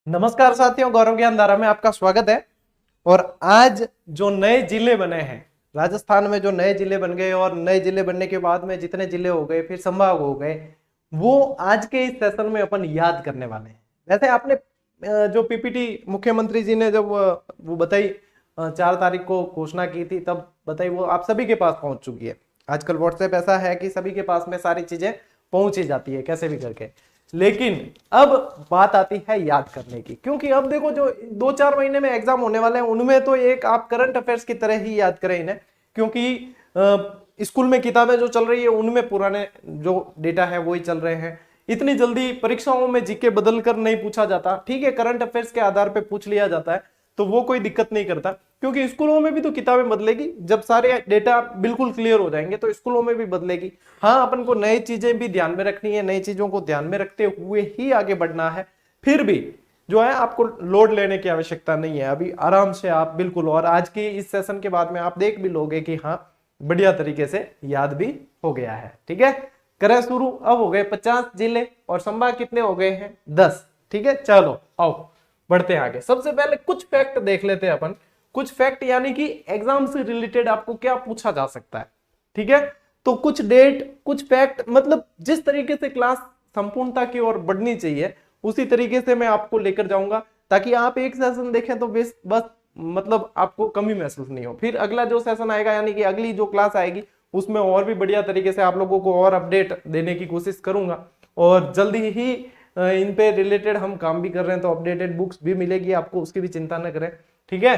नमस्कार साथियों, गौरव ज्ञानधारा में आपका स्वागत है। और आज जो नए जिले बने हैं, राजस्थान में जो नए जिले बन गए और नए जिले बनने के बाद में जितने जिले हो गए, फिर संभाग हो गए, वो आज के इस सेशन में अपन याद करने वाले हैं। वैसे आपने जो पीपीटी मुख्यमंत्री जी ने जब वो बताई 4 तारीख को घोषणा की थी, तब बताई, वो आप सभी के पास पहुंच चुकी है। आजकल व्हाट्सएप ऐसा है कि सभी के पास में सारी चीजें पहुंच ही जाती है कैसे भी करके। लेकिन अब बात आती है याद करने की, क्योंकि अब देखो जो 2-4 महीने में एग्जाम होने वाले हैं, उनमें तो एक आप करंट अफेयर्स की तरह ही याद करें इन्हें, क्योंकि स्कूल में किताबें जो चल रही है उनमें पुराने जो डेटा है वही चल रहे हैं। इतनी जल्दी परीक्षाओं में जीके बदल कर नहीं पूछा जाता। ठीक है, करंट अफेयर्स के आधार पर पूछ लिया जाता है, तो वो कोई दिक्कत नहीं करता, क्योंकि स्कूलों में भी तो किताबें बदलेगी। जब सारे डेटा बिल्कुल क्लियर हो जाएंगे तो स्कूलों में भी बदलेगी। हाँ, अपन को नई चीजें भी ध्यान में रखनी है, नई चीजों को ध्यान में रखते हुए ही आगे बढ़ना है। फिर भी जो है आपको लोड लेने की आवश्यकता नहीं है, अभी आराम से आप बिल्कुल, और आज की इस सेशन के बाद में आप देख भी लोगे कि हाँ, बढ़िया तरीके से याद भी हो गया है। ठीक है, करें शुरू। अब हो गए 50 जिले और संभाग कितने हो गए हैं? 10। ठीक है, चलो आओ बढ़ते हैं आगे। सबसे पहले कुछ फैक्ट देख लेते हैं अपन। कुछ फैक्ट यानी कि एग्जाम से रिलेटेड आपको क्या पूछा जा सकता है। ठीक है, तो कुछ डेट, कुछ फैक्ट, मतलब जिस तरीके से क्लास संपूर्णता की ओर बढ़नी चाहिए उसी तरीके से मैं आपको लेकर जाऊंगा, ताकि आप एक सेशन देखें तो बस मतलब आपको कमी महसूस नहीं हो। फिर अगला जो सेशन आएगा यानी कि अगली जो क्लास आएगी उसमें और भी बढ़िया तरीके से आप लोगों को और अपडेट देने की कोशिश करूंगा। और जल्दी ही इन पे रिलेटेड हम काम भी कर रहे हैं, तो अपडेटेड बुक्स भी मिलेगी आपको, उसकी भी चिंता न करें। ठीक है।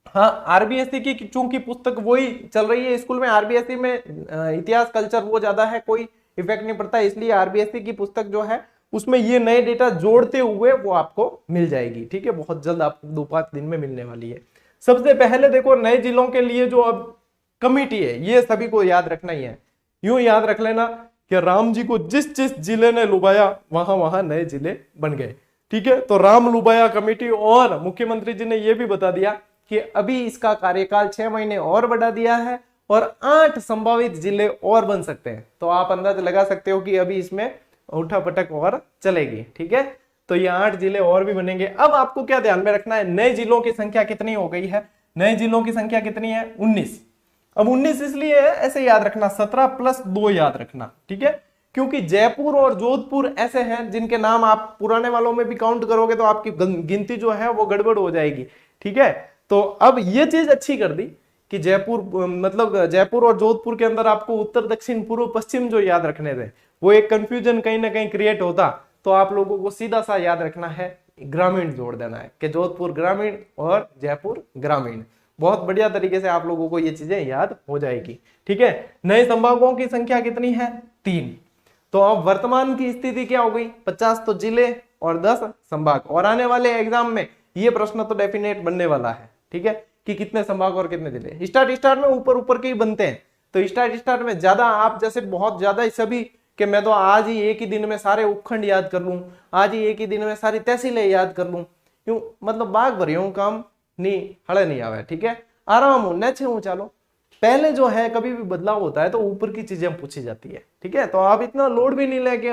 हाँ, आरबीएससी की चूंकि पुस्तक वही चल रही है स्कूल में, आरबीएससी में इतिहास कल्चर वो ज्यादा है, कोई इफेक्ट नहीं पड़ता, इसलिए आरबीएससी की पुस्तक जो है उसमें ये नए डेटा जोड़ते हुए वो आपको मिल जाएगी। ठीक है, बहुत जल्द आपको 2-5 दिन में मिलने वाली है। सबसे पहले देखो, नए जिलों के लिए जो अब कमिटी है ये सभी को याद रखना ही है। यूं याद रख लेना कि राम जी को जिस जिस जिले ने लुभाया वहां वहां नए जिले बन गए। ठीक है, तो राम लुभाया कमेटी, और मुख्यमंत्री जी ने यह भी बता दिया कि अभी इसका कार्यकाल 6 महीने और बढ़ा दिया है और 8 संभावित जिले और बन सकते हैं। तो आप अंदाज लगा सकते हो कि अभी इसमें उठा पटक और चलेगी। ठीक है, तो ये 8 जिले और भी बनेंगे। अब आपको क्या ध्यान में रखना है, नए जिलों की संख्या कितनी हो गई है? नए जिलों की संख्या कितनी है? 19। अब 19 इसलिए ऐसे याद रखना, 17 + 2 याद रखना। ठीक है, क्योंकि जयपुर और जोधपुर ऐसे हैं जिनके नाम आप पुराने वालों में भी काउंट करोगे तो आपकी गिनती जो है वो गड़बड़ हो जाएगी। ठीक है, तो अब ये चीज अच्छी कर दी कि जयपुर, मतलब जयपुर और जोधपुर के अंदर आपको उत्तर, दक्षिण, पूर्व, पश्चिम जो याद रखने थे, वो एक कंफ्यूजन कहीं ना कहीं क्रिएट होता। तो आप लोगों को सीधा सा याद रखना है, ग्रामीण जोड़ देना है कि जोधपुर ग्रामीण और जयपुर ग्रामीण। बहुत बढ़िया तरीके से आप लोगों को ये चीजें याद हो जाएगी। ठीक है, नए संभागों की संख्या कितनी है? 3। तो अब वर्तमान की स्थिति क्या हो गई? 50 तो जिले और 10 संभाग। और आने वाले एग्जाम में ये प्रश्न तो डेफिनेट बनने वाला है। ठीक है, कि कितने संभाग और कितने जिले। स्टार्ट में ऊपर ऊपर के ही बनते हैं, तो स्टार्ट में ज्यादा आप जैसे बहुत ज्यादा सभी कि मैं तो आज ही एक ही दिन में सारे उपखंड याद कर लूं, आज ही एक ही दिन में सारी तहसीलें याद कर लूं, क्यों? मतलब बाग भरी हूं काम नहीं हड़े नहीं आवे। ठीक है, आराम हूं, नचे हूं। चलो, पहले जो है कभी भी बदलाव होता है तो ऊपर की चीजें पूछी जाती है। ठीक है, तो आप इतना लोड भी नहीं लेके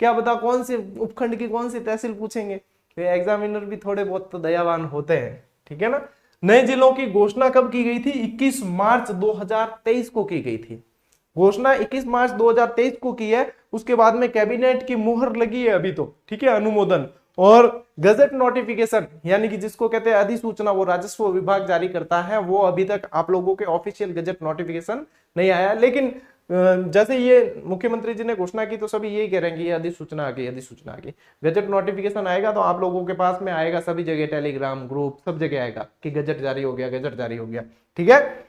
क्या बता कौन सी उपखंड की कौन सी तहसील पूछेंगे। एग्जामिनर भी थोड़े बहुत तो दयावान होते हैं। ठीक है ना। नए जिलों की घोषणा कब की गई थी? 21 मार्च 2023 को की गई थी घोषणा। 21 मार्च 2023 को की है। उसके बाद में कैबिनेट की मुहर लगी है अभी तो। ठीक है, अनुमोदन। और गजट नोटिफिकेशन यानी कि जिसको कहते हैं अधिसूचना, वो राजस्व विभाग जारी करता है, वो अभी तक आप लोगों के ऑफिशियल गजट नोटिफिकेशन नहीं आया। लेकिन जैसे ये मुख्यमंत्री जी ने घोषणा की तो सभी यही कह रहे हैं कि ये अधिसूचना आ गई, अधिसूचना आ गई। गजट नोटिफिकेशन आएगा तो आप लोगों के पास में आएगा, सभी जगह टेलीग्राम ग्रुप सब जगह आएगा कि गजट जारी हो गया, गजट जारी हो गया। ठीक है,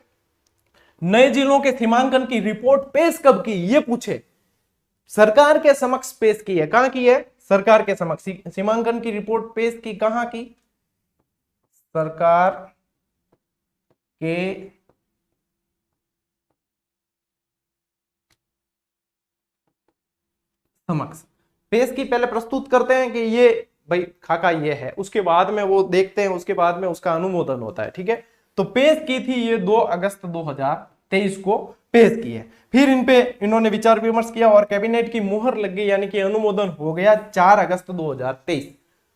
नए जिलों के सीमांकन की रिपोर्ट पेश कब की? ये पूछे। सरकार के समक्ष पेश की है। कहां की है? सरकार के समक्ष। सीमांकन की रिपोर्ट पेश की कहां की? सरकार के समक्ष पेश की। पहले प्रस्तुत करते हैं कि ये भाई खाका ये है, उसके बाद में वो देखते हैं, उसके बाद में उसका अनुमोदन होता है। ठीक है, तो पेश की थी ये 2 अगस्त 2023 को पेश की है। फिर इन पे इन्होंने विचार विमर्श किया और कैबिनेट की मुहर लग गई, यानी कि अनुमोदन हो गया 4 अगस्त 2023।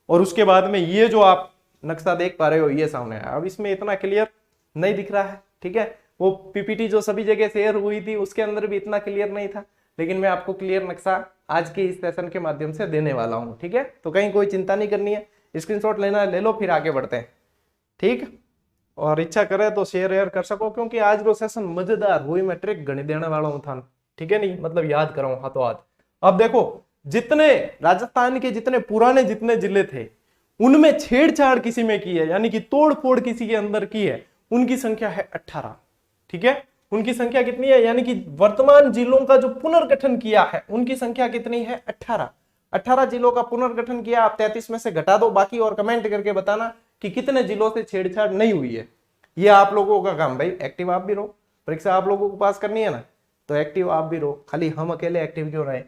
और उसके बाद में ये जो आप नक्शा देख पा रहे हो ये सामने है। अब इसमें इतना क्लियर नहीं दिख रहा है, ठीक है। वो पीपीटी जो सभी जगह शेयर हुई थी उसके अंदर भी इतना क्लियर नहीं था, लेकिन मैं आपको क्लियर नक्शा आज के इस सेशन के माध्यम से देने वाला हूं, ठीक है। तो कहीं कोई चिंता नहीं करनी है, स्क्रीनशॉट लेना है ले लो, फिर आगे बढ़ते हैं, ठीक। और इच्छा करे तो शेयर कर सको, क्योंकि आज जो सेशन मजेदार हुई, मैं ट्रिक गणित देने वाला हूं था, ठीक है, नहीं मतलब याद कराऊं हाथों हाथ। अब देखो जितने राजस्थान के जितने पुराने जितने जिले थे उनमें छेड़छाड़ किसी में की है, यानी कि तोड़ फोड़ किसी के अंदर की है, उनकी संख्या है 18, ठीक है। उनकी संख्या कितनी है, यानी कि वर्तमान जिलों का जो पुनर्गठन किया है उनकी संख्या कितनी है, 18। 18 जिलों का पुनर्गठन किया, आप 33 में से घटा दो बाकी, और कमेंट करके बताना कि कितने जिलों से छेड़छाड़ नहीं हुई है। ये आप लोगों का काम भाई, एक्टिव आप भी रहो, परीक्षा आप लोगों को पास करनी है ना, तो एक्टिव आप भी रहो, खाली हम अकेले एक्टिव क्यों रहे,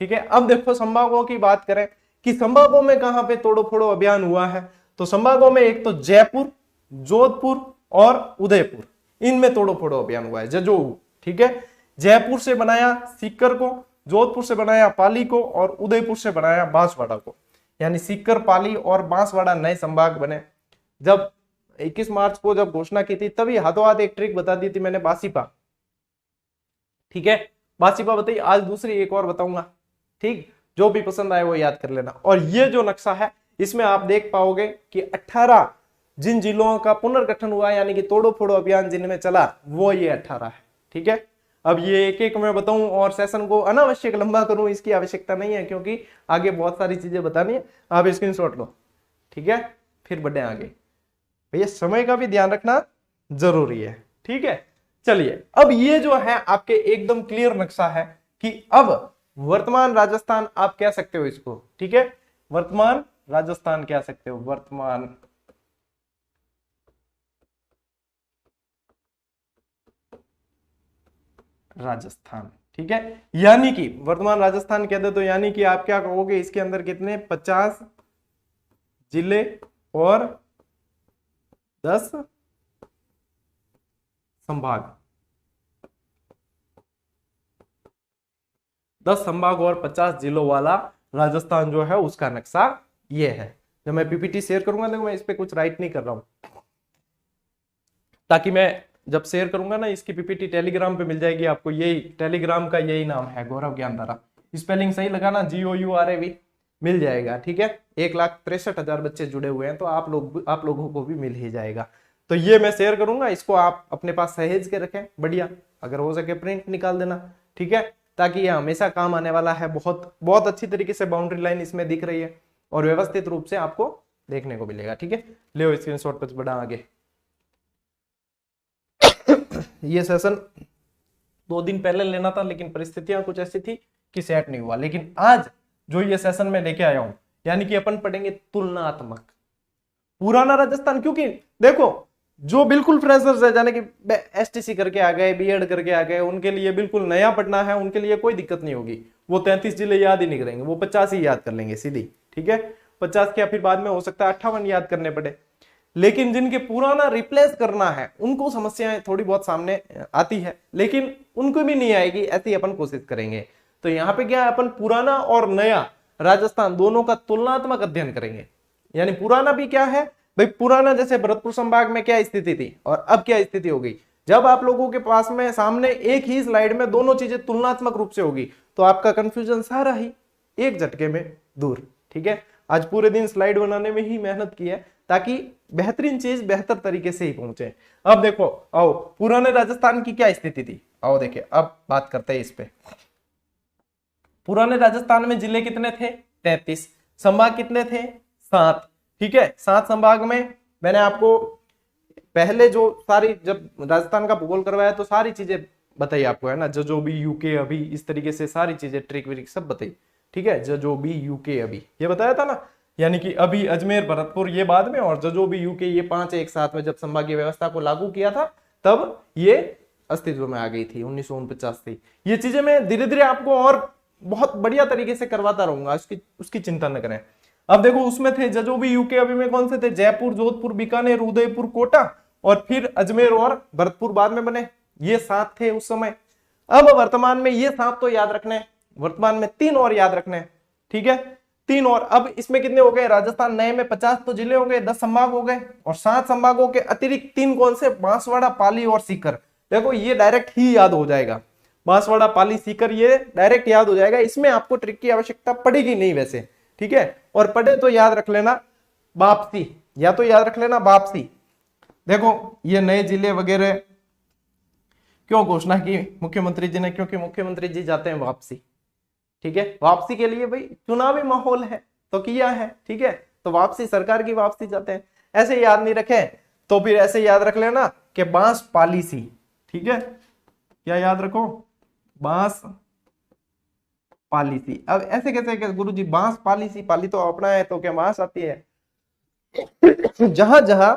ठीक है। अब देखो संभागों की बात करें कि संभागों में कहां पे तोड़ो फोड़ो अभियान हुआ है, तो संभागों में एक तो जयपुर, जोधपुर और उदयपुर, इनमें तोड़ो फोड़ो अभियान हुआ है, जजोऊ, ठीक है। जयपुर से बनाया सीकर को, जोधपुर से बनाया पाली को, और उदयपुर से बनाया बांसवाड़ा को, यानी सीकर, पाली और बांसवाड़ा नए संभाग बने। जब 21 मार्च को जब घोषणा की थी तभी हाथों हाथ एक ट्रिक बता दी थी मैंने, बासीपा, ठीक है, बासीपा बताई। आज दूसरी एक और बताऊंगा, ठीक। जो भी पसंद आए वो याद कर लेना। और ये जो नक्शा है इसमें आप देख पाओगे कि 18 जिन जिलों का पुनर्गठन हुआ, यानी कि तोड़ो फोड़ो अभियान जिनमें चला, वो ये 18 है, ठीक है। अब ये एक एक मैं बताऊं और सेशन को अनावश्यक लंबा करूं, इसकी आवश्यकता नहीं है, क्योंकि आगे बहुत सारी चीजें बतानी है। आप स्क्रीनशॉट लो, ठीक है, फिर बढ़े आगे। भैया समय का भी ध्यान रखना जरूरी है, ठीक है। चलिए अब ये जो है आपके एकदम क्लियर नक्शा है कि अब वर्तमान राजस्थान आप कह सकते हो इसको, ठीक है, वर्तमान राजस्थान कह सकते हो, वर्तमान राजस्थान, ठीक है। यानी कि वर्तमान राजस्थान कहते तो यानी कि आप क्या कहोगे, इसके अंदर कितने 50 जिले और 10 संभाग, 10 संभाग और 50 जिलों वाला राजस्थान जो है उसका नक्शा ये है। जब मैं पीपीटी शेयर करूंगा, देखो मैं इस पे कुछ राइट नहीं कर रहा हूं, ताकि मैं जब शेयर करूंगा ना इसकी पीपीटी टेलीग्राम पे मिल जाएगी आपको। यही टेलीग्राम का यही नाम है, गौरव ज्ञानधारा। स्पेलिंग सही लगाना, GOURAV, मिल जाएगा, ठीक है। 1,63,000 बच्चे जुड़े हुए हैं, तो आप लोगों को भी मिल ही जाएगा। तो ये मैं शेयर करूंगा, इसको आप अपने पास सहेज के रखें, बढ़िया, अगर हो सके प्रिंट निकाल देना, ठीक है, ताकि ये हमेशा काम आने वाला है। बहुत बहुत अच्छी तरीके से बाउंड्री लाइन इसमें दिख रही है और व्यवस्थित रूप से आपको देखने को मिलेगा, ठीक है। ले स्क्रीनशॉट पर बढ़ा आगे। ये सेशन 2 दिन पहले लेना था, लेकिन परिस्थितियां कुछ ऐसी थी कि सेट नहीं हुआ। लेकिन आज जो ये सेशन में लेके आया हूं, यानी कि अपन पढ़ेंगे तुलनात्मक पुराना राजस्थान। क्योंकि देखो जो बिल्कुल फ्रेशर्स है, जाने कि STC करके आ गए, BEd करके आ गए, उनके लिए बिल्कुल नया पढ़ना है, उनके लिए कोई दिक्कत नहीं होगी। वो 33 जिले याद ही नहीं करेंगे, वो 50 ही याद कर लेंगे सीधी, ठीक है। 50 के फिर बाद में हो सकता है 58 याद करने पड़े। लेकिन जिनके पुराना रिप्लेस करना है उनको समस्याएं थोड़ी बहुत सामने आती है, लेकिन उनको भी नहीं आएगी, ऐसी अपन कोशिश करेंगे। तो यहाँ पे क्या है, अपन पुराना और नया राजस्थान दोनों का तुलनात्मक अध्ययन करेंगे। यानी पुराना भी क्या है भाई, पुराना जैसे भरतपुर संभाग में क्या स्थिति थी और अब क्या स्थिति हो गई। जब आप लोगों के पास में सामने एक ही स्लाइड में दोनों चीजें तुलनात्मक रूप से होगी, तो आपका कंफ्यूजन सारा ही एक झटके में दूर, ठीक है। आज पूरे दिन स्लाइड बनाने में ही मेहनत की है, ताकि बेहतरीन चीज बेहतर तरीके से ही पहुंचे। अब देखो, आओ पुराने राजस्थान की क्या स्थिति थी, आओ देखिए, अब बात करते हैं इस पे। पुराने राजस्थान में जिले कितने थे, 33, संभाग कितने थे, 7, ठीक है। 7 संभाग में मैंने आपको पहले जो सारी, जब राजस्थान का भूगोल करवाया तो सारी चीजें बताई आपको, है ना, जो भी यूके अभी, इस तरीके से सारी चीजें ट्रिक विक सब बताई, ठीक है। जो भी यूके अभी ये बताया था ना, यानी कि अभी अजमेर भरतपुर ये बाद में, और जो भी यूके ये 5 एक साथ में जब संभागीय व्यवस्था को लागू किया था तब ये अस्तित्व में आ गई थी, 1949 से। ये चीजें मैं धीरे धीरे आपको और बहुत बढ़िया तरीके से करवाता रहूंगा, उसकी चिंता न करें। अब देखो उसमें थे जो भी यूके अभी में कौन से थे, जयपुर, जोधपुर, बीकानेर, उदयपुर, कोटा, और फिर अजमेर और भरतपुर बाद में बने, ये 7 थे उस समय। अब वर्तमान में ये 7 तो याद रखने, वर्तमान में 3 और याद रखने, ठीक है। 3 और, अब इसमें कितने हो गए राजस्थान नए में 50 तो जिले हो गए, 10 संभाग हो गए, और 7 संभागों के अतिरिक्त 3 कौन से, बांसवाड़ा, पाली और सीकर। देखो ये डायरेक्ट ही याद हो जाएगा, बांसवाड़ा, पाली, सीकर, ये डायरेक्ट याद हो जाएगा, इसमें आपको ट्रिक की आवश्यकता पड़ेगी नहीं वैसे, ठीक है। और पढ़े तो याद रख लेना वापसी, या तो याद रख लेना वापसी। देखो ये नए जिले वगैरह क्यों घोषणा की मुख्यमंत्री जी ने, क्योंकि मुख्यमंत्री जी जाते हैं वापसी, ठीक है। वापसी के लिए भाई चुनावी माहौल है तो किया है, ठीक है, तो वापसी, सरकार की वापसी जाते हैं। ऐसे याद नहीं रखे तो फिर ऐसे याद रख लेना कि बांस पॉलिसी, ठीक है, क्या याद रखो, बांस पॉलिसी। अब ऐसे कैसे गुरुजी बांस पॉलिसी, पाली तो अपना है तो क्या बांस आती है। जहां जहां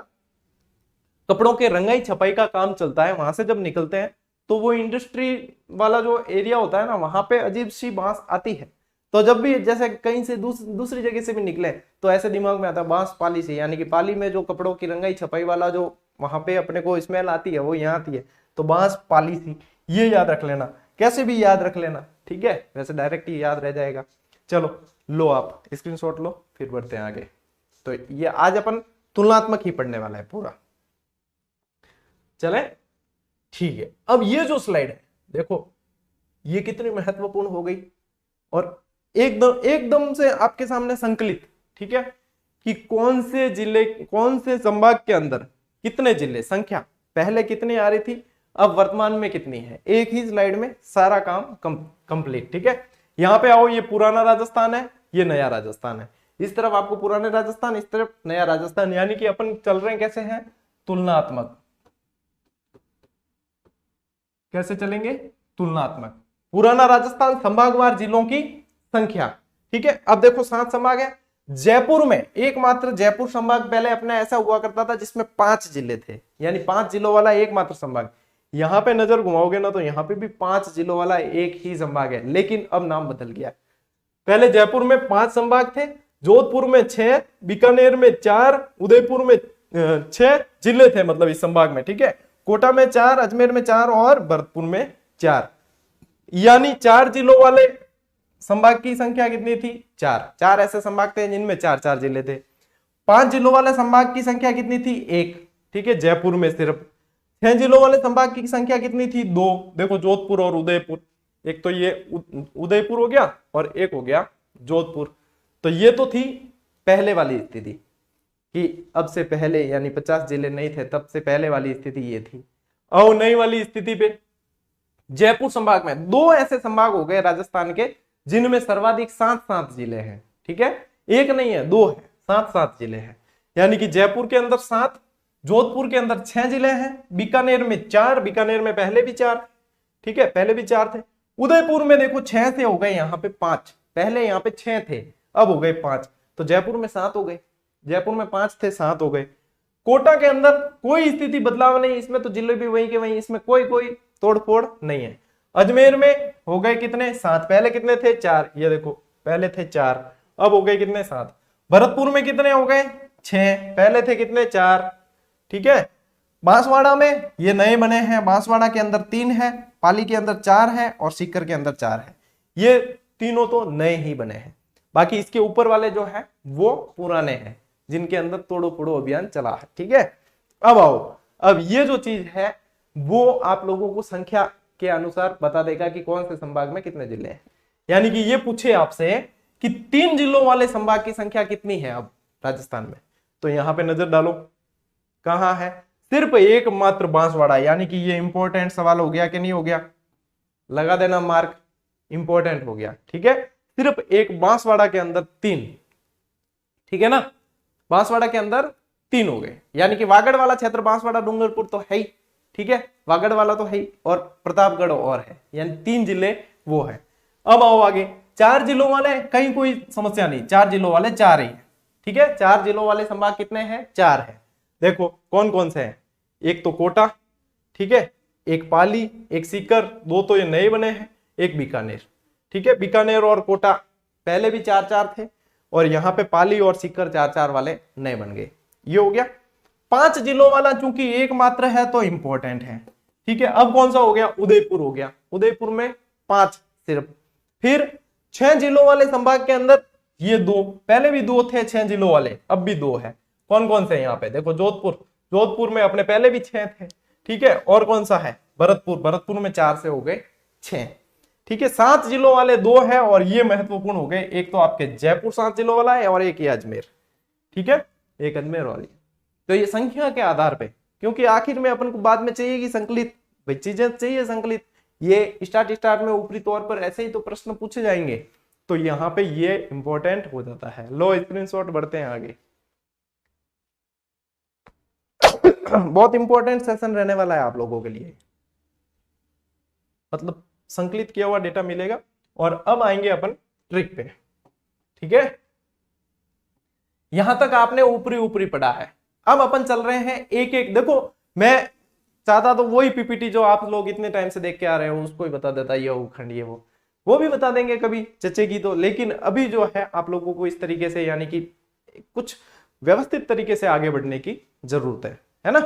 कपड़ों के रंगाई छपाई का काम चलता है वहां से जब निकलते हैं तो वो इंडस्ट्री वाला जो एरिया होता है ना, वहां पे अजीब सी बांस आती है। तो जब भी जैसे कहीं से दूसरी जगह से भी निकले तो ऐसे दिमाग में आता है बांस पाली से, यानी कि पाली में जो कपड़ों की रंगाई छपाई वाला जो वहां पे अपने को स्मेल आती है वो यहाँ आती है, तो बांस पाली सी, ये याद रख लेना, कैसे भी याद रख लेना, ठीक है, वैसे डायरेक्ट ही याद रह जाएगा। चलो लो आप स्क्रीनशॉट लो, फिर बढ़ते हैं आगे। तो ये आज अपन तुलनात्मक ही पढ़ने वाला है पूरा, चले ठीक है। अब ये जो स्लाइड है देखो ये कितनी महत्वपूर्ण हो गई, और एकदम से आपके सामने संकलित, ठीक है, कि कौन से जिले, कौन से संभाग के अंदर कितने जिले, संख्या पहले कितनी आ रही थी, अब वर्तमान में कितनी है, एक ही स्लाइड में सारा काम कंप्लीट, ठीक है। यहां पे आओ, ये पुराना राजस्थान है, ये नया राजस्थान है, इस तरफ आपको पुराने राजस्थान, इस तरफ नया राजस्थान, यानी कि अपन चल रहे हैं कैसे हैं, तुलनात्मक। कैसे चलेंगे, तुलनात्मक। पुराना राजस्थान संभागवार जिलों की संख्या, ठीक है। अब देखो 7 संभाग है, जयपुर में एकमात्र जयपुर संभाग पहले अपना ऐसा हुआ करता था जिसमें 5 जिले थे, यानी 5 जिलों वाला एकमात्र संभाग। यहां पे नजर घुमाओगे ना तो यहां पे भी 5 जिलों वाला एक ही संभाग है, लेकिन अब नाम बदल गया। पहले जयपुर में 5 संभाग थे, जोधपुर में 6, बीकानेर में 4, उदयपुर में 6 जिले थे, मतलब इस संभाग में, ठीक है। कोटा में 4, अजमेर में 4 और भरतपुर में 4, यानी 4 जिलों वाले संभाग की संख्या कितनी थी, 4 ऐसे संभाग थे जिनमें 4 जिले थे। 5 जिलों वाले संभाग की संख्या कितनी थी, 1, ठीक है, जयपुर में सिर्फ। 6 जिलों वाले संभाग की संख्या कितनी थी, 2, देखो जोधपुर और उदयपुर, एक तो ये उदयपुर हो गया और एक हो गया जोधपुर। तो ये तो थी पहले वाली स्थिति कि अब से पहले, यानी 50 जिले नहीं थे तब से पहले वाली स्थिति ये थी। और नई वाली स्थिति पे जयपुर संभाग में 2 ऐसे संभाग हो गए राजस्थान के जिनमें सर्वाधिक 7 जिले हैं, ठीक है, एक नहीं है 2 है, 7 जिले हैं, यानी कि जयपुर के अंदर 7, जोधपुर के अंदर 6 जिले हैं, बीकानेर में 4, बीकानेर में पहले भी 4, ठीक है, पहले भी 4 थे। उदयपुर में देखो 6 से हो गए यहाँ पे 5, पहले यहाँ पे 6 थे अब हो गए 5, तो जयपुर में 7 हो गए, जयपुर में 5 थे 7 हो गए। कोटा के अंदर कोई स्थिति बदलाव नहीं, इसमें तो जिले भी वही के वही, इसमें कोई तोड़फोड़ नहीं है। अजमेर में हो गए कितने, 7, पहले कितने थे 4, ये देखो पहले थे 4 अब हो गए कितने 7। भरतपुर में कितने हो गए 6, पहले थे कितने 4, ठीक है। बांसवाड़ा में ये नए बने हैं, बांसवाड़ा के अंदर 3 है, पाली के अंदर 4 है और सीकर के अंदर 4 है, ये तीनों तो नए ही बने हैं। बाकी इसके ऊपर वाले जो है वो पुराने हैं जिनके अंदर तोड़ो फोड़ो अभियान चला है, ठीक है। अब आओ, अब ये जो चीज है वो आप लोगों को संख्या के अनुसार बता देगा कि कौन से संभाग में कितने जिले हैं। यानी कि ये पूछे आपसे कि 3 जिलों वाले संभाग की संख्या कितनी है अब राजस्थान में, तो यहां पे नजर डालो कहां है, सिर्फ एकमात्र बांसवाड़ा, यानी कि ये इंपॉर्टेंट सवाल हो गया कि नहीं हो गया, लगा देना मार्क, इंपॉर्टेंट हो गया, ठीक है। सिर्फ एक बांसवाड़ा के अंदर 3, ठीक है ना, बांसवाड़ा के अंदर 3 हो गए, यानी कि वागड़ वाला क्षेत्र बांसवाड़ा डूंगरपुर तो है ही, ठीक है, वागड़ वाला तो है ही, और प्रतापगढ़ और है, यानी 3 जिले वो है। अब आओ आगे, 4 जिलों वाले कहीं कोई समस्या नहीं, 4 जिलों वाले 4 ही है, ठीक है। 4 जिलों वाले संभाग कितने हैं, 4 है। देखो कौन कौन से हैं, एक तो कोटा, ठीक है, एक पाली, एक सीकर, 2 तो ये नए बने हैं, एक बीकानेर, ठीक है। बीकानेर और कोटा पहले भी 4 थे और यहाँ पे पाली और सीकर 4 वाले नए बन गए, ये हो गया। 5 जिलों वाला चूंकि एकमात्र है तो इंपॉर्टेंट है, ठीक है। अब कौन सा हो गया, उदयपुर हो गया, उदयपुर में 5 सिर्फ। फिर 6 जिलों वाले संभाग के अंदर ये दो, पहले भी दो थे 6 जिलों वाले, अब भी दो है। कौन कौन से यहाँ पे देखो, जोधपुर, जोधपुर में अपने पहले भी 6 थे, ठीक है। और कौन सा है, भरतपुर, भरतपुर में 4 से हो गए 6, ठीक है। 7 जिलों वाले दो है, और ये महत्वपूर्ण हो गए, एक तो आपके जयपुर 7 जिलों वाला है, और एक ये अजमेर, ठीक है, एक अजमेर वाली। तो ये संख्या के आधार पे, क्योंकि आखिर में अपन को बाद में चाहिए कि संकलित, भाई चीजें चाहिए संकलित, ये स्टार्ट में ऊपरी तौर पर ऐसे ही तो प्रश्न पूछे जाएंगे, तो यहाँ पे ये इंपॉर्टेंट हो जाता है। लो स्क्रीनशॉट, बढ़ते हैं आगे। बहुत इंपॉर्टेंट सेशन रहने वाला है आप लोगों के लिए, मतलब संकलित किया हुआ डेटा मिलेगा। और अब आएंगे अपन ट्रिक पे, ठीक है। यहां तक आपने ऊपरी ऊपरी पढ़ा है, अब अपन चल रहे हैं एक एक। देखो मैं चाहता तो वही पीपीटी जो आप लोग इतने टाइम से देख के आ रहे हो उसको ही बता देता, ये उपखंड ये वो भी बता देंगे कभी चचेगी तो, लेकिन अभी जो है आप लोगों को इस तरीके से, यानी कि कुछ व्यवस्थित तरीके से आगे बढ़ने की जरूरत है ना।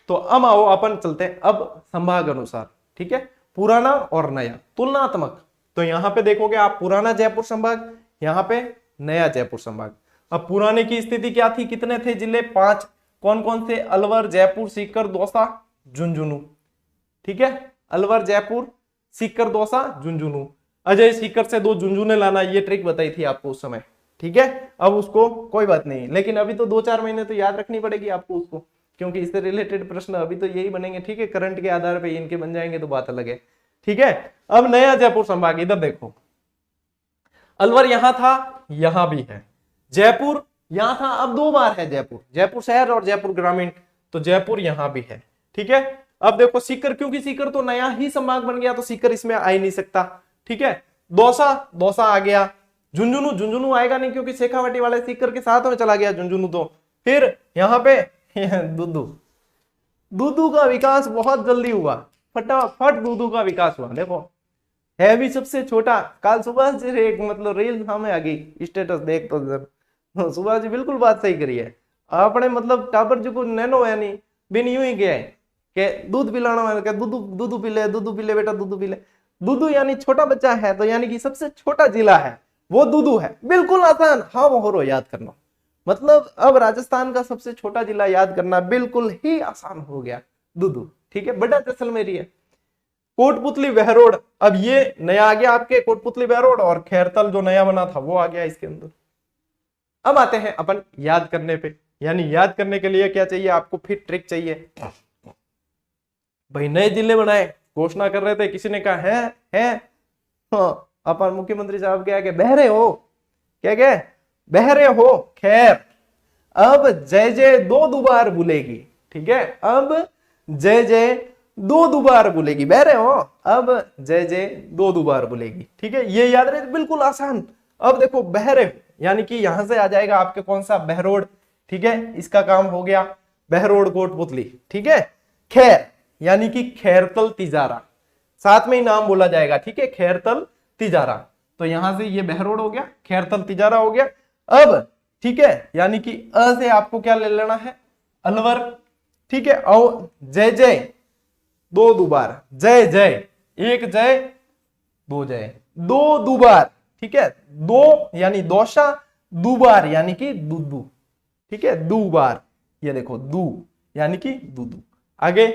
तो अब आओ अपन चलते हैं अब संभाग अनुसार, ठीक है, पुराना और नया तुलनात्मक। तो यहां पे देखोगे आप पुराना जयपुर संभाग, यहां पे नया जयपुर संभाग। अब पुराने की स्थिति क्या थी, कितने थे जिले, 5। कौन कौन से, अलवर, जयपुर, सीकर, दौसा, झुंझुनू, ठीक है। अलवर, जयपुर, सीकर, दौसा, झुंझुनू। अजय सीकर से 2 झुंझुने लाना, ये ट्रिक बताई थी आपको उस समय, ठीक है। अब उसको कोई बात नहीं, लेकिन अभी तो 2-4 महीने तो याद रखनी पड़ेगी आपको उसको, क्योंकि इससे रिलेटेड प्रश्न अभी तो यही बनेंगे, ठीक है। करंट के आधार पे इनके बन जाएंगे तो बात अलग है, ठीक है। अब नया जयपुर संभाग, इधर देखो, अलवर यहां था, यहां भी है, जयपुर यहां था, अब 2 बार है जयपुर, जयपुर शहर और जयपुर ग्रामीण, तो जयपुर यहां भी है, ठीक है। अब देखो सीकर, क्योंकि सीकर तो नया ही संभाग बन गया तो सीकर इसमें आ ही नहीं सकता, ठीक है। दौसा, दौसा आ गया। झुंझुनू, झुंझुनू आएगा नहीं क्योंकि शेखावाटी वाले सीकर के साथ में चला गया झुंझुनू। तो फिर यहाँ पे दूदू, दूदू का विकास बहुत जल्दी हुआ, फटाफट दूदू का विकास हुआ। देखो है भी सबसे छोटा, काल सुभाष जी एक मतलब रील सामने आ गई, स्टेटस देख तो जर सुभाष जी बिल्कुल बात सही करी है। आपने मतलब टाबर जी को नैनो यानी बिन यूं ही गया है कि दूध पिलाना है, दूधू दूधू पी ले, दूधू पी ले बेटा, दूधू पी ले। दूधू यानी छोटा बच्चा है, तो यानी कि सबसे छोटा जिला है वो दूधू है, बिल्कुल आसान। हाँ मोहरो याद करना, मतलब अब राजस्थान का सबसे छोटा जिला याद करना बिल्कुल ही आसान हो गया, दूधू, ठीक है। बड़ा जैसलमेरी है। कोटपुतली बहरोड, अब ये नया आ गया आपके, कोटपुतली बहरोड, और खैरतल जो नया बना था वो आ गया इसके अंदर। अब आते हैं अपन याद करने पे, यानी याद करने के लिए क्या चाहिए आपको, फिर ट्रिक चाहिए। भाई नए जिले बनाए, घोषणा कर रहे थे, किसी ने कहा है हाँ, अपन मुख्यमंत्री साहब क्या कहे, बहरे हो, क्या कहे, बहरे हो। खैर अब जय जय 2 दुबार बुलेगी, ठीक है। अब जय जय 2 दुबार बुलेगी, बहरे हो, अब जय जय 2 दुबार बुलेगी, ठीक है। ये याद रहे, बिल्कुल आसान। अब देखो बहरे हो, यानी कि यहां से आ जाएगा आपके कौन सा, बहरोड, ठीक है, इसका काम हो गया, बहरोड कोटपुतली, ठीक है। खैर यानी कि खैरतल तिजारा, साथ में ही नाम बोला जाएगा, ठीक है, खैरतल तिजारा। तो यहां से ये बहरोड हो गया, खैरतल तिजारा हो गया। अब ठीक है, यानी कि अ से आपको क्या ले लेना है, अलवर, ठीक है। और जय जय 2 दुबार, जय जय, 1 जय 2 जय, 2 दुबार, ठीक है। 2 यानी दोषा, दुबार यानी कि दूधू, ठीक है, दुबार, ये देखो दू यानी कि दूधू। आगे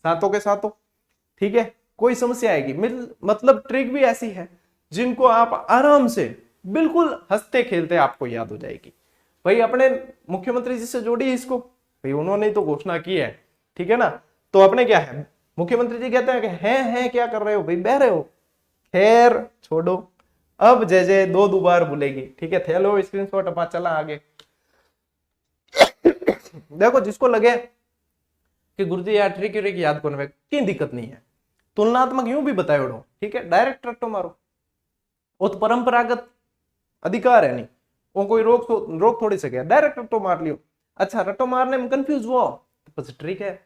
सातों के सातों, ठीक है। कोई समस्या आएगी, मतलब ट्रिक भी ऐसी है जिनको आप आराम से बिल्कुल हंसते खेलते आपको याद हो जाएगी। भाई अपने मुख्यमंत्री जी से जोड़ी इसको, भाई उन्होंने तो घोषणा की है, ठीक है ना। तो अपने क्या है, मुख्यमंत्री जी कहते हैं कि हैं क्या कर रहे हो भाई, बह रहे हो। खैर छोड़ो, अब जय जय 2 दुबार बुलेगी, ठीक है। थे लो स्क्रीनशॉट, अपा चला आगे। देखो जिसको लगे कि गुरुजी यार ट्रिक याद करने में की दिक्कत नहीं है, तुलनात्मक यूं भी बताए उड़ो, ठीक है, डायरेक्ट रट्टो मारो, वो तो परंपरागत अधिकार है, नहीं वो कोई रोक थोड़ी सके, डायरेक्ट रट्टो मार लियो। अच्छा रट्टो मारने में कंफ्यूज हुआ तो बस ट्रिक है,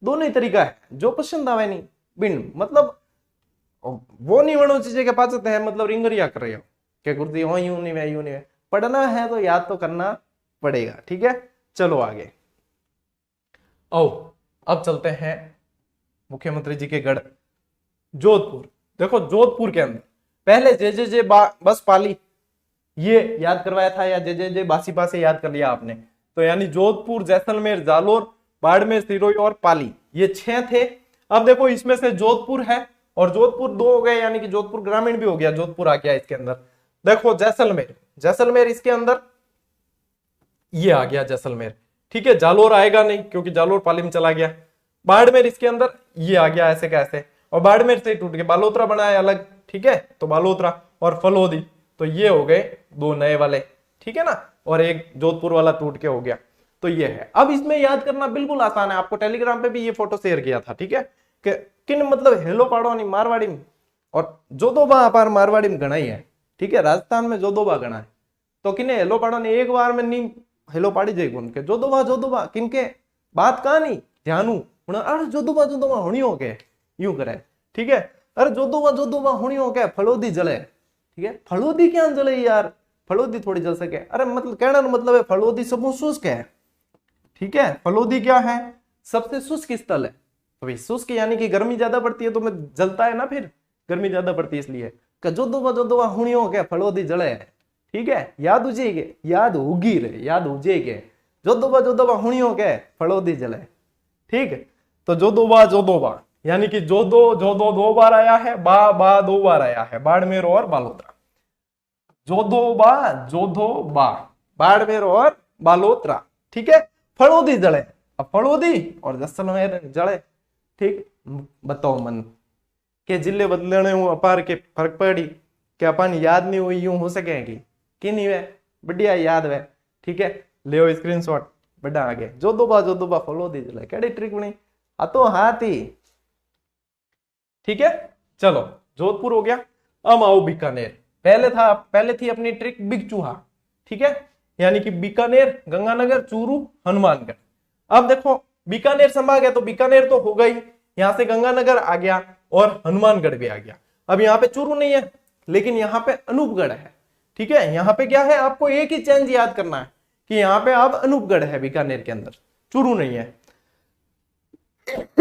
दोनों ही तरीका है, जो पसंद आवे नहीं बिन, मतलब वो नहीं वणो चीजें के पास है, मतलब रिंगरिया कर रहे हो क्या गुरुजी, हो यूं नहीं वे यूं नहीं वे, पढ़ना है तो याद तो करना पड़ेगा, ठीक है। चलो आगे ओ, अब चलते हैं मुख्यमंत्री जी के गढ़ जोधपुर। देखो जोधपुर के अंदर पहले जे बस पाली, ये याद करवाया था या जे बासीपा से याद कर लिया आपने। तो यानी जोधपुर, जैसलमेर, जालोर, बाड़मेर, सिरोही और पाली, ये 6 थे। अब देखो इसमें से जोधपुर है और जोधपुर 2 हो गए, यानी कि जोधपुर ग्रामीण भी हो गया, जोधपुर आ गया इसके अंदर। देखो जैसलमेर, जैसलमेर इसके अंदर ये आ गया जैसलमेर, ठीक है। जालोर आएगा नहीं क्योंकि जालोर पाली में चला गया। बाड़मेर इसके अंदर ये आ गया ऐसे कैसे, और बाड़मेर से टूट के बालोतरा बना है अलग, ठीक है, तो बालोतरा और फलोदी, तो ये हो गए 2 नए वाले, ठीक है ना, और एक जोधपुर वाला टूट के हो गया। तो ये है। अब इसमें याद करना बिल्कुल आसान है, आपको टेलीग्राम पे भी ये फोटो शेयर किया था, ठीक है, कि किन मतलब हेलो पाड़ो नहीं मारवाड़ी में, और जोधोबा अपार मारवाड़ी में गणा ही है, ठीक है, राजस्थान में जोधोबा गणा है। तो किने हेलो पाड़ो नहीं एक बार में नहीं हेलो पाड़ी जाएगी उनके, जोधोबा जोधोबा किनके बात कहा नहीं ध्यानू, अरे जोधोबा जोधोबा होनी हो के यूं करे, ठीक है, अरे जोधोबा जोधोबा होनी हो के फलोदी जले, ठीक है, फलोदी क्या जले यार, फलोदी थोड़ी जल सके, अरे मतलब कहना मतलब है फलोदी सब शुष्क है, ठीक है, फलोदी क्या है, सबसे शुष्क स्थल है। तो भाई शुष्क यानी कि गर्मी ज्यादा पड़ती है तो मैं जलता है ना, फिर गर्मी ज्यादा पड़ती है इसलिए जोधोबा हुणी हो के फलोदी जले है, ठीक है, याद उजेगे, याद होगी रे, याद उजेगे, जोधोबा हुणी हो के फलोदी जले, ठीक है। तो जोधोबा यानी कि जोधो 2 बार आया है, बा 2 बार आया है, बाड़मेर और बालोतरा, जोधोबा बाड़मेर और बालोतरा, ठीक है। फलोदी जड़े, अब फलोदी और जैसलमेर जड़े, ठीक। बताओ मन के जिले बदलने अपार के फर्क पड़ी कि अपन याद नहीं हुई यूं हो सके कि नहीं वे बढ़िया याद वे, ठीक है, ले स्क्रीनशॉट बड़ा आगे, जोधोबा फलोदी जड़े, केड़ी ट्रिक बनी आ तो हाथी, ठीक है। चलो जोधपुर हो गया। अब आओ बीकानेर, पहले थी अपनी ट्रिक बिग चूहा, ठीक है, यानी कि बीकानेर, गंगानगर, चूरू, हनुमानगढ़। अब देखो बीकानेर संभाग है तो बीकानेर तो हो गई, यहां से गंगानगर आ गया और हनुमानगढ़ भी आ गया। अब यहाँ पे चूरू नहीं है लेकिन यहाँ पे अनूपगढ़ है, ठीक है, यहाँ पे क्या है आपको एक ही चेंज याद करना है कि यहाँ पे अब अनूपगढ़ है बीकानेर के अंदर, चूरू नहीं है,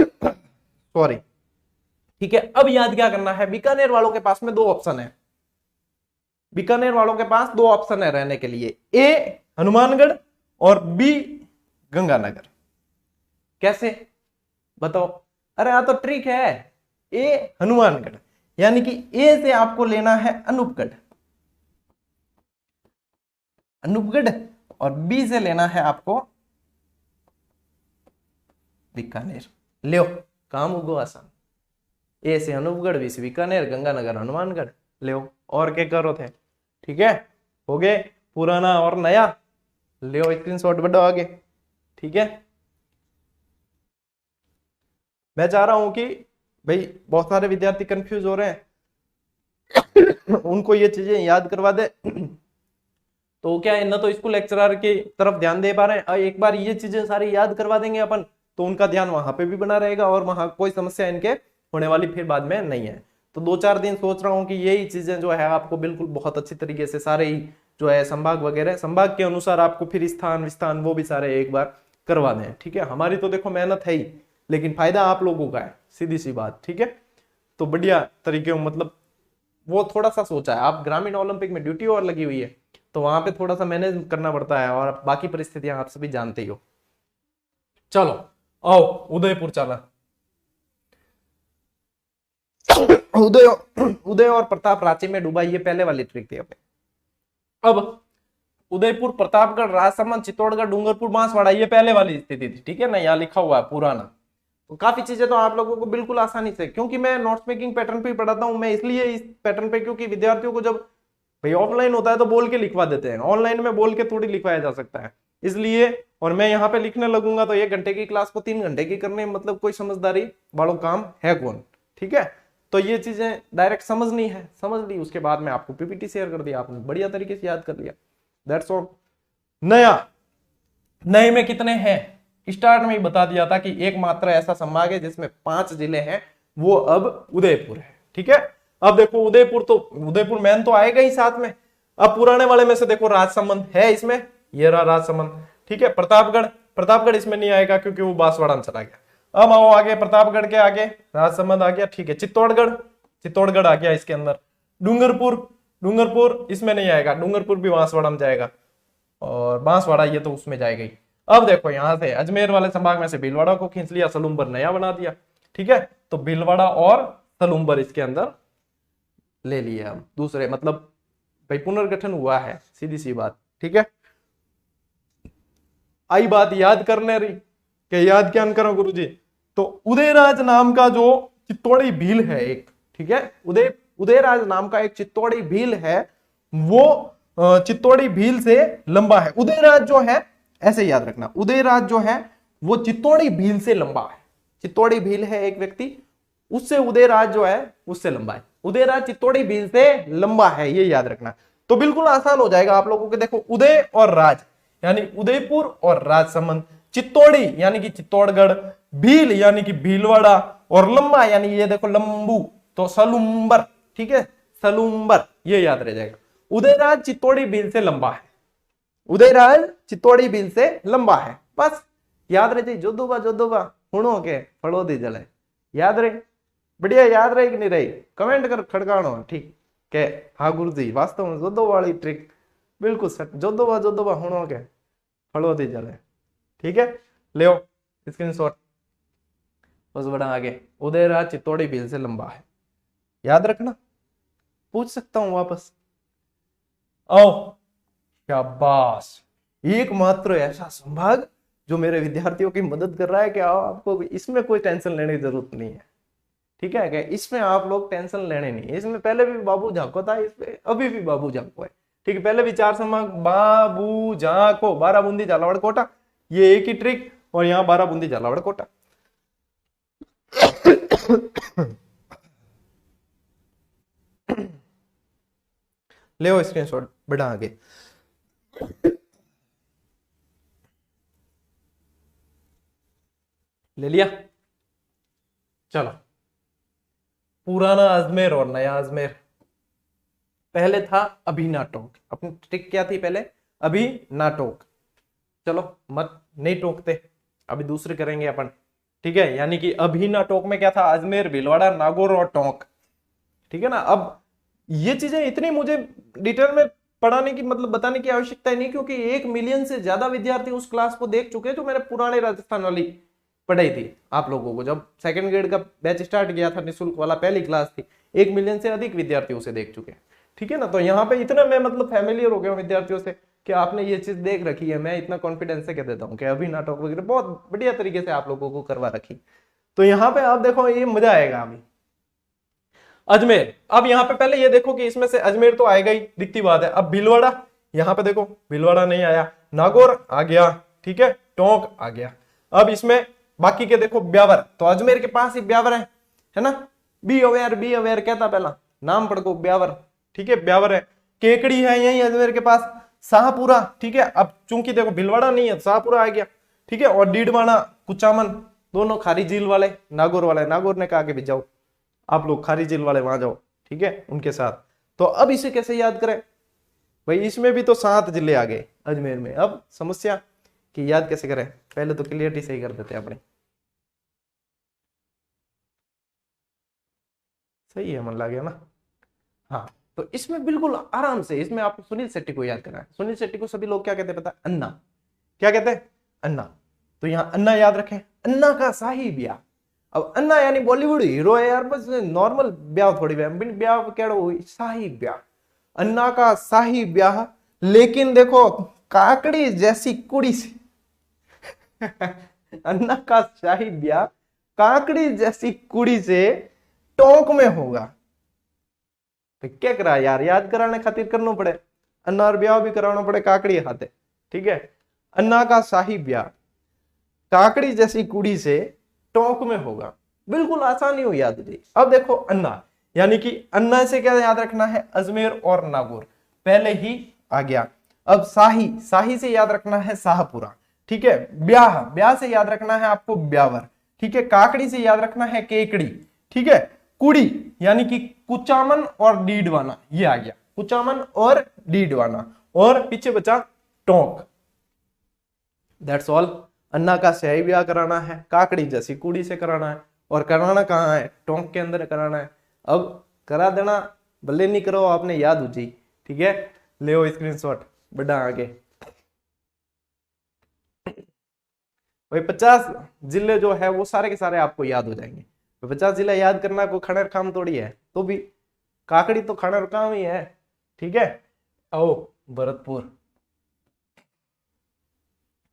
सॉरी, ठीक है। अब याद क्या करना है, बीकानेर वालों के पास में 2 ऑप्शन है, बीकानेर वालों के पास 2 ऑप्शन है रहने के लिए, ए हनुमानगढ़ और बी गंगानगर। कैसे बताओ, अरे यहां तो ट्रिक है, ए हनुमानगढ़ यानी कि ए से आपको लेना है अनूपगढ़ और बी से लेना है आपको बीकानेर, लो काम उगो आसान, ए से अनूपगढ़, बी से बीकानेर, गंगानगर, हनुमानगढ़, लो और क्या करो थे, ठीक है, हो गए पुराना और नया, ले स्क्रीनशॉट बढ़ाओ आगे, ठीक है। मैं चाह रहा हूं कि भाई बहुत सारे विद्यार्थी कंफ्यूज हो रहे हैं उनको ये चीजें याद करवा दे तो क्या है ना, तो स्कूल लेक्चरर की तरफ ध्यान दे पा रहे हैं, एक बार ये चीजें सारी याद करवा देंगे अपन तो उनका ध्यान वहां पे भी बना रहेगा और वहां कोई समस्या इनके होने वाली फिर बाद में नहीं है। तो 2-4 दिन सोच रहा हूँ कि यही चीजें जो है आपको बिल्कुल बहुत अच्छी तरीके से सारे ही जो है संभाग वगैरह, संभाग के अनुसार आपको फिर स्थान विस्थान वो भी सारे एक बार करवा दें, ठीक है। हमारी तो देखो मेहनत है ही लेकिन फायदा आप लोगों का है, सीधी सी बात, ठीक है। तो बढ़िया तरीके मतलब वो थोड़ा सा सोचा है, आप ग्रामीण ओलंपिक में ड्यूटी और लगी हुई है तो वहां पे थोड़ा सा मैनेज करना पड़ता है और बाकी परिस्थितियां आप सभी जानते ही हो। चलो आओ उदयपुर चला, उदय और प्रताप रांची में डूबा, ये पहले वाली ट्रिक थी अपने। अब उदयपुर, प्रतापगढ़, राजसमंद, चित्तौड़गढ़, डूंगरपुर, बांसवाड़ा, ये पहले वाली स्थिति थी, ठीक है ना, यहाँ लिखा हुआ है पुराना। तो काफी चीजें तो आप लोगों को बिल्कुल आसानी से, क्योंकि मैं नोट्स मेकिंग पैटर्न पे पढ़ाता हूं, मैं इसलिए इस पैटर्न पे, क्योंकि विद्यार्थियों को जब भाई ऑफलाइन होता है तो बोल के लिखवा देते हैं, ऑनलाइन में बोल के थोड़ी लिखवाया जा सकता है, इसलिए। और मैं यहाँ पे लिखने लगूंगा तो 1 घंटे की क्लास को 3 घंटे की करने मतलब कोई समझदारी वालों काम है कौन, ठीक है। तो ये चीजें डायरेक्ट समझनी है, समझ ली, उसके बाद में आपको पीपीटी शेयर कर दिया, आपने बढ़िया तरीके से याद कर लिया, दैट्स ऑल। नए में कितने हैं, स्टार्ट में ही बता दिया था कि एकमात्र ऐसा संभाग है जिसमें 5 जिले हैं, वो अब उदयपुर है, ठीक है। अब देखो उदयपुर मैन तो आएगा ही साथ में। अब पुराने वाले में से देखो राजसमंद है इसमें, ये रहा राजसमंद, ठीक है। प्रतापगढ़ इसमें नहीं आएगा क्योंकि वो बांसवाड़ा में चला गया। अब आओ आगे, प्रतापगढ़ के आगे राजसमंद आ गया, ठीक है। चित्तौड़गढ़ आ गया इसके अंदर, डूंगरपुर डूंगरपुर इसमें नहीं आएगा, डूंगरपुर भी बांसवाड़ा में जाएगा, और बांसवाड़ा ये तो उसमें जाएगा ही। अब देखो यहाँ से अजमेर वाले संभाग में से भीलवाड़ा को खींच लिया, सलूम्बर नया बना दिया, ठीक है। तो भीलवाड़ा और सलूम्बर इसके अंदर ले लिया हम दूसरे, मतलब भाई पुनर्गठन हुआ है, सीधी सी बात, ठीक है। आई बात याद करने रही कि याद क्या करो गुरुजी, तो उदयराज नाम का जो चित्तौड़ी भील है एक, ठीक है, उदयराज नाम का एक चित्तौड़ी भील है, वो चित्तौड़ी भील से लंबा है। उदयराज जो है, ऐसे याद रखना, उदयराज जो है वो चित्तौड़ी भील से लंबा है। चित्तौड़ी भील है एक व्यक्ति, उससे उदयराज जो है उससे लंबा है। उदयराज चित्तौड़ी भील से लंबा है, ये याद रखना। तो बिल्कुल आसान हो जाएगा आप लोगों के। देखो उदय और राज यानी उदयपुर और राजसमंद, चित्तौड़ी यानी कि चित्तौड़गढ़, भील यानी कि भीलवाड़ा, और लंबा यानी ये देखो लंबू, तो सलूम्बर, ठीक है, सलूम्बर, ये याद रह जाएगा। उदयराज चित्तौड़ी भील से लंबा है, उदयराज चित्तौड़ी भील से लंबा है, बस याद रह जाए। जोदोबा जोदोबा हुणो के फड़ोदी जले, याद रहे, बढ़िया याद रही कि नहीं रही, कमेंट कर खड़कानो, ठीक के हाँ गुरुजी वास्तव में जोदो वाली ट्रिक बिल्कुल सट, जोदोबा जोदोबा हुणो के फड़ोदी जले, ठीक है। ले स्क्रीनशॉट, बस बढ़ा आगे। उदयराज चित्तौड़ी भील से लंबा है, याद रखना, पूछ सकता हूं वापस। आओ, शाबाश, एकमात्र ऐसा संभाग जो मेरे विद्यार्थियों की मदद कर रहा है कि आपको इसमें कोई टेंशन लेने की जरूरत नहीं है, ठीक है। क्या इसमें आप लोग टेंशन लेने नहीं, इसमें पहले भी बाबू झांको था, इसमें अभी भी बाबू झांको है, ठीक है। पहले भी 4 संभाग बाबू झांको, 12 बूंदी झालावाड़ कोटा, ये एक ही ट्रिक, और यहाँ 12 बूंदी झालावाड़ कोटा। ले स्क्रीनशॉट, बढ़ा आगे। ले लिया, चलो। पुराना अजमेर और नया अजमेर, पहले था अभी नाटोक, अपनी ट्रिक क्या थी पहले, अभी नाटोक, चलो मत नहीं टोकते, अभी दूसरे करेंगे अपन, ठीक है। यानी कि अभी नाटोक में क्या था, अजमेर, भीलवाड़ा, नागौर और टोंक, ठीक है ना। अब ये चीजें इतनी मुझे डिटेल में पढ़ाने की, मतलब बताने की आवश्यकता नहीं, क्योंकि 1 मिलियन से ज्यादा विद्यार्थी उस क्लास को देख चुके हैं जो मेरे पुराने राजस्थान वाली पढ़ाई थी। आप लोगों को जब सेकंड ग्रेड का बैच स्टार्ट किया था, निःशुल्क वाला पहली क्लास थी, 1 मिलियन से अधिक विद्यार्थी उसे देख चुके हैं, ठीक है ना। तो यहाँ पे इतना मैं मतलब फैमिलियर हो गया विद्यार्थियों से कि आपने ये चीज देख रखी है, मैं इतना कॉन्फिडेंस से कह देता हूँ कि अभी नाटक वगैरह बहुत बढ़िया तरीके से आप लोगों को करवा रखी। तो यहाँ पे आप देखो, ये मजा आएगा अभी। अजमेर, अब यहाँ पे पहले ये देखो कि इसमें से अजमेर तो आएगा ही, दिखती बात है। अब भीलवाड़ा, यहाँ पे देखो भीलवाड़ा नहीं आया, नागौर आ गया, ठीक है, टोंक आ गया। अब इसमें बाकी के देखो, ब्यावर, तो अजमेर के पास ही ब्यावर है ना। बी अवेयर कहता पहला नाम पढ़ को, ब्यावर, ठीक है, ब्यावर है। केकड़ी है यही अजमेर के पास, शाहपुरा, ठीक है। अब चूंकि देखो भीलवाड़ा नहीं है, शाहपुरा आ गया, ठीक है। और डीडवाना, कुचामन, दोनों खारी झील वाले, नागौर वाले, नागौर ने कहा कि भी जाओ आप लोग खारी झील वाले वहां जाओ, ठीक है, उनके साथ। तो अब इसे कैसे याद करें भाई, इसमें भी तो 7 जिले आ गए अजमेर में। अब समस्या कि याद कैसे करें, पहले तो क्लियरिटी सही कर देते हैं अपने, सही है, मन लग गया ना। हाँ, तो इसमें बिल्कुल आराम से, इसमें आपको सुनील शेट्टी को याद करना है। सुनील शेट्टी को सभी लोग क्या कहते हैं पता है, अन्ना, क्या कहते हैं, अन्ना। तो यहाँ अन्ना याद रखें, अन्ना का शाही ब्याह। अब अन्ना यानी बॉलीवुड हीरो है यार, बस नॉर्मल ब्याह थोड़ी ब्याह कहो, शाही ब्याह, अन्ना का शाही ब्याह। लेकिन देखो काकड़ी जैसी कुड़ी से अन्ना का शाही ब्याह काकड़ी जैसी कुड़ी से टोंक में होगा। तो क्या करा यार, याद कराने खातिर करना पड़े, अन्ना और ब्याह भी कराना पड़े काकड़ी हाथे, ठीक है। अन्ना का शाही ब्याह काकड़ी जैसी कुड़ी से टोंक में होगा, बिल्कुल आसानी हो याद जी। अब देखो अन्ना, यानी कि अन्ना से क्या याद रखना है, अजमेर और नागौर पहले ही आ गया। अब शाही, शाही से याद रखना है शाहपुरा, ठीक है। ब्याह, ब्याह से याद रखना है आपको ब्यावर, ठीक है। काकड़ी से याद रखना है केकड़ी, ठीक है। कुड़ी यानी कि कुचामन और डीडवाना, ये आ गया, कुचामन और डीडवाना, और पीछे बचा टोंक। That's all. अन्ना का शाही ब्याह कराना है, काकड़ी जैसी कुड़ी से कराना है, और कराना कहाँ है, टोंक के अंदर कराना है। अब करा देना भले नहीं करो आपने याद हो जी। ठीक है, ले स्क्रीनशॉट, बढ़ा आगे। भाई 50 जिले जो है वो सारे के सारे आपको याद हो जाएंगे। तो 50 जिला याद करना कोई खड़र काम थोड़ी है, तो भी काकड़ी तो खड़र काम ही है। ठीक है, आओ भरतपुर,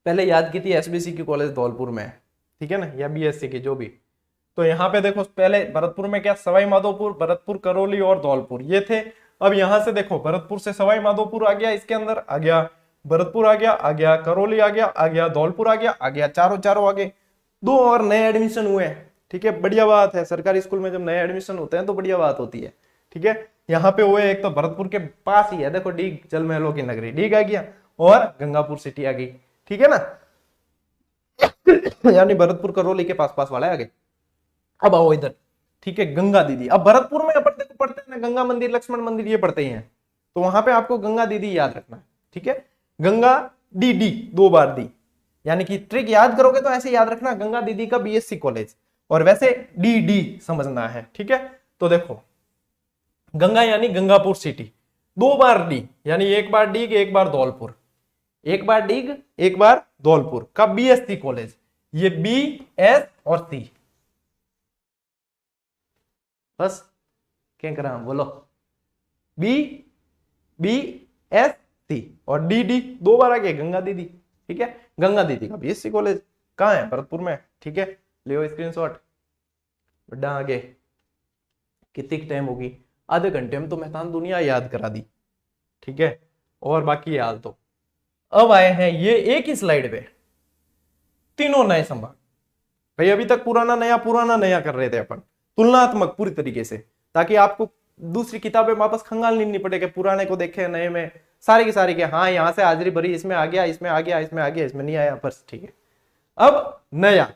पहले याद की थी एसबीसी की कॉलेज धौलपुर में, ठीक है ना, या बीएससी की जो भी। तो यहाँ पे देखो पहले भरतपुर में क्या, सवाई माधोपुर, भरतपुर, करौली और धौलपुर ये थे। अब यहां से देखो भरतपुर से सवाई माधोपुर आ गया, इसके अंदर आ गया, भरतपुर आ गया करौली आ गया धौलपुर आ गया, चारों आ गए। 2 और नए एडमिशन हुए। ठीक है, बढ़िया बात है, सरकारी स्कूल में जब नए एडमिशन होते हैं तो बढ़िया बात होती है। ठीक है, यहाँ पे हुए, एक तो भरतपुर के पास ही है देखो डीग, जल महलों की नगरी डीग आ गया, और गंगापुर सिटी आ गई। ठीक है ना, यानी भरतपुर करौली के पास पास वाले आ गए। अब आओ इधर, ठीक है, गंगा दीदी। अब भरतपुर में अपन देखो पढ़ते हैं ना, गंगा मंदिर, लक्ष्मण मंदिर ये पढ़ते ही हैं, तो वहां पे आपको गंगा दीदी याद रखना है। ठीक है, गंगा डी डी 2 बार दी, यानी कि ट्रिक याद करोगे तो ऐसे याद रखना, गंगा दीदी का बीएससी कॉलेज, और वैसे डी डी समझना है। ठीक है, तो देखो गंगा यानी गंगापुर सिटी, 2 बार डी, यानी 1 बार डीग 1 बार धौलपुर, 1 बार डीग 1 बार धौलपुर का बीएससी कॉलेज, ये बी एस और सी। बस क्या करा बोलो, बी बी एस सी और डी डी 2 बार आ गए गंगा दीदी। ठीक है, गंगा दीदी का बीएससी कॉलेज कहाँ है, भरतपुर में। ठीक है, ले स्क्रीनशॉट, बड़ा आगे। कितनी टाइम होगी, आधे घंटे में तो मैदान दुनिया याद करा दी। ठीक है, और बाकी याद तो। अब आए हैं ये एक ही स्लाइड पे तीनों नए संभाग। भाई अभी तक पुराना नया कर रहे थे अपन, तुलनात्मक पूरी तरीके से, ताकि आपको दूसरी किताबें वापस खंगालनी नहीं पड़े कि पुराने को देखे नए में, सारी की सारी के हाँ यहाँ से हाजिरी भरी, इसमें आ गया, इसमें आ गया, इसमें आ गया, इसमें नहीं आया, बस। ठीक है, अब नया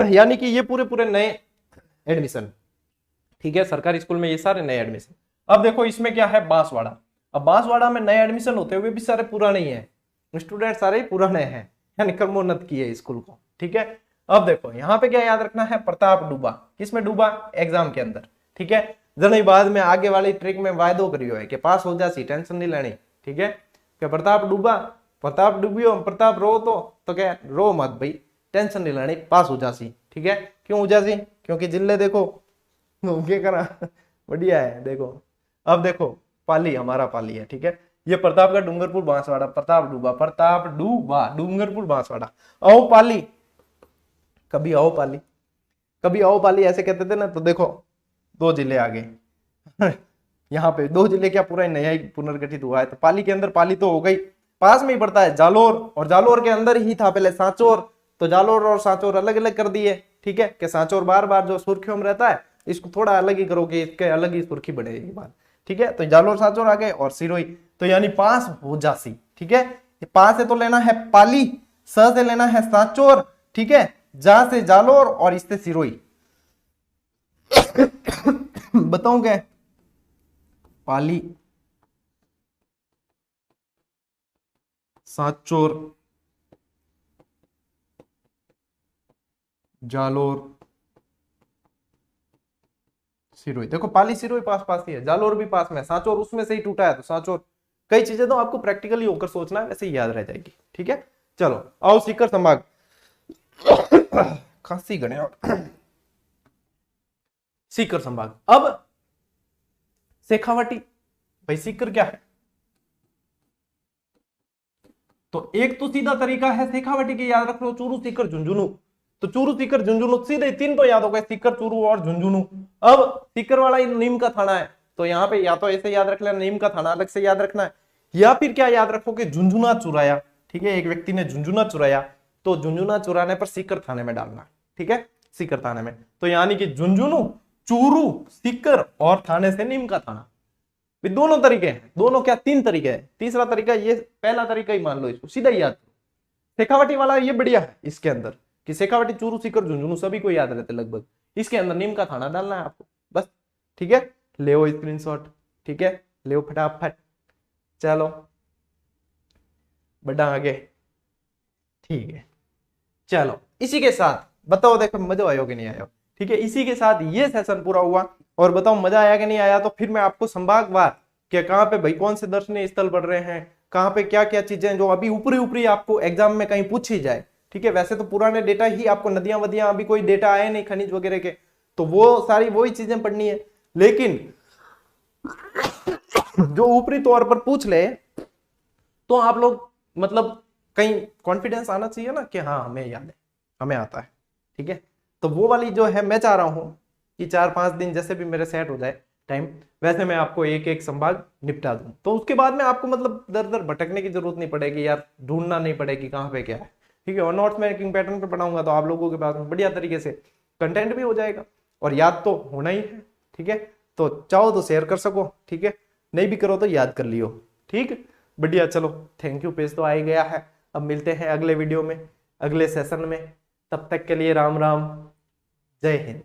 यानी कि ये पूरे नए एडमिशन। ठीक है, सरकारी स्कूल में ये सारे नए एडमिशन। अब देखो इसमें क्या है, बांसवाड़ा। अब बांसवाड़ा में नए एडमिशन होते हुए भी सारे पुराने ही है, स्टूडेंट सारे ही पुराने हैं, यानी क्रमोन्नत किए स्कूल को। ठीक है, अब देखो यहाँ पे क्या याद रखना है, प्रताप डूबा, किसमें डूबा, एग्जाम के अंदर। ठीक है, जन बाद में आगे वाली ट्रिक में वायदो करियो है कि पास हो जासी, टेंशन नहीं लेनी। ठीक है, कि प्रताप डूबा, प्रताप डूबियो, प्रताप रो तो क्या रो मत भाई, टेंशन नहीं लेनी, पास हो जासी। ठीक है, क्यों हो जासी, क्योंकि जिले देखो क्या करा बढ़िया है। देखो अब देखो पाली, हमारा पाली है। ठीक है, ये प्रताप का डूंगरपुर बांसवाड़ा, प्रताप डूबा डूंगरपुर बांसवाड़ा। आओ पाली, कभी आओ पाली, कभी आओ पाली ऐसे कहते थे ना, तो देखो 2 जिले आ गए यहाँ पे 2 जिले क्या, पूरा नया ही पुनर्गठित हुआ है। तो पाली के अंदर, पाली तो हो गई, पास में ही पड़ता है जालोर, और जालोर के अंदर ही था पहले सांचौर, तो जालोर और सांचौर अलग अलग कर दिए। ठीक है, कि सांचौर बार बार जो सुर्खियों में रहता है, इसको थोड़ा अलग ही करोगे, इसके अलग ही सुर्खी बढ़ेगी बात। ठीक है, तो जालोर सांचौर आ गए, और सिरोही, तो यानी पास हो जासी। ठीक है, पास से तो लेना है पाली, स से लेना है सांचौर, ठीक है, जा से जालोर, और इससे सिरोही बताऊं क्या, पाली, सांचौर, जालोर, सिरोही। देखो पाली सिरोही पास पास ही है, जालोर भी पास में, सांचौर उसमें से ही टूटा है, तो सांचौर। कई चीजें तो आपको प्रैक्टिकली होकर सोचना है, वैसे ही याद रह जाएगी। ठीक है, चलो आओ सीकर संभाग खांसी गणे सीकर संभाग। अब शेखावाटी, भाई सीकर क्या है, तो एक तो सीधा तरीका है शेखावाटी के याद रख लो, चूरू सीकर झुंझुनू, तो चूरू सीकर झुंझुनू सीधे 3 तो याद हो गए, सीकर चूरू और झुंझुनू। अब सीकर वाला नीम का थाना है, तो यहाँ पे या तो ऐसे याद रख लेना, नीम का थाना अलग से याद रखना है, या फिर क्या याद रखो कि झुंझुना चुराया। ठीक है, एक व्यक्ति ने झुंझुना चुराया, तो झुंझुना चुराने पर सीकर थाने में डालना। ठीक है, सीकर थाने में, तो यानी कि झुंझुनू, चूरू, सीकर और थाने से नीम का थाना। दोनों तरीके हैं, दोनों क्या 3 तरीके हैं, तीसरा तरीका ये पहला तरीका ही मान लो, इसको सीधा याद। शेखावाटी वाला ये बढ़िया है, इसके अंदर कि शेखावाटी, चूरू, सीकर, झुंझुनू सभी को याद रहते लगभग, इसके अंदर नीम का थाना डालना है आपको बस। ठीक है, ले स्क्रीनशॉट। ठीक है, ले फटाफट, चलो बढ़ा आगे। ठीक है, चलो इसी के साथ बताओ, देखो मजा आयो कि नहीं आयो। ठीक है, इसी के साथ ये सेशन पूरा हुआ, और बताओ मजा आया कि नहीं आया। तो फिर मैं आपको संभागवार कि कहाँ पे भाई कौन से दर्शनीय स्थल पड़ रहे हैं, कहाँ पे क्या क्या चीजें जो अभी ऊपरी ऊपरी आपको एग्जाम में कहीं पूछी जाए, ठीक है। वैसे तो पुराने डेटा ही आपको, नदियां वदियां अभी कोई डेटा आए नहीं खनिज वगैरह के, तो वो सारी वही चीजें पढ़नी है। लेकिन जो ऊपरी तौर पर पूछ ले तो आप लोग मतलब कहीं कॉन्फिडेंस आना चाहिए ना कि हाँ हमें याद है, हमें आता है, ठीक है। तो वो वाली जो है मैं चाह रहा हूं कि 4-5 दिन जैसे भी मेरे सेट हो जाए टाइम, वैसे मैं आपको एक एक संभाग निपटा दूं। तो उसके बाद में आपको मतलब दर दर भटकने की जरूरत नहीं पड़ेगी यार, ढूंढना नहीं पड़ेगी कहाँ पे क्या है, ठीक है। और नोट्स मेकिंग पैटर्न पे पढ़ाऊंगा तो आप लोगों के पास में बढ़िया तरीके से कंटेंट भी हो जाएगा और याद तो होना ही है, ठीक है। तो चाहो तो शेयर कर सको, ठीक है, नहीं भी करो तो याद कर लियो, ठीक। बढ़िया, चलो थैंक यू, पेज तो आ ही गया है। अब मिलते हैं अगले वीडियो में, अगले सेशन में। तब तक के लिए राम राम, जय हिंद।